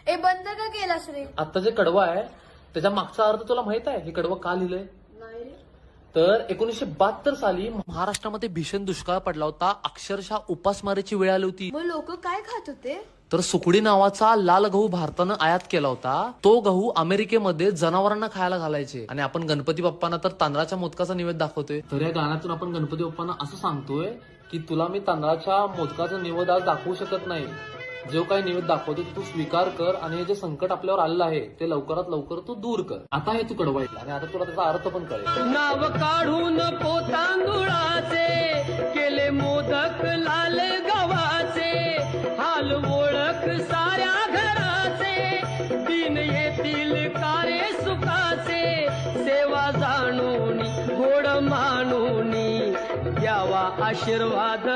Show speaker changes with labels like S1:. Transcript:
S1: ए बंद का केलास रे?
S2: आता जे कडवं आहे त्याच्या मागचा अर्थ तुला माहित आहे? हे कडवं का लिहिलंय?
S1: नाही रे.
S2: तर 1972 साली महाराष्ट्रामध्ये भीषण दुष्काळ पडला होता. अक्षरशः उपासमारीची वेळ आली होती.
S1: मग लोक काय खात होते?
S2: तर सुकडी नावाचा लाल गहू भारतानं आयात केला होता. तो गहू अमेरिकेमध्ये जनावरांना खायला घालायचे आणि आपण गणपती बाप्पांना तर तांदळाच्या मोदकाचा निवेद दाखवतोय. तर या गाण्यातून आपण गणपती बाप्पांना असं सांगतोय की तुला मी तांदळाच्या मोदकाचा निवेद आज दाखवू शकत नाही. जो काही निवेद दाखवतो तू स्वीकार कर आणि हे जे संकट आपल्यावर आलेलं आहे ते लवकरात लवकर तू दूर कर. आता हे तू कडवायला आणि आता तुला त्याचा अर्थ पण कळेल.
S3: नाव काढून पोतांदुळाचे केले मोदक लाल गव्हाचे, हाल ओळख साऱ्या घराचे, दिन येतील कारे सुखाचे, सेवा जाणून गोड मानून द्यावा आशीर्वाद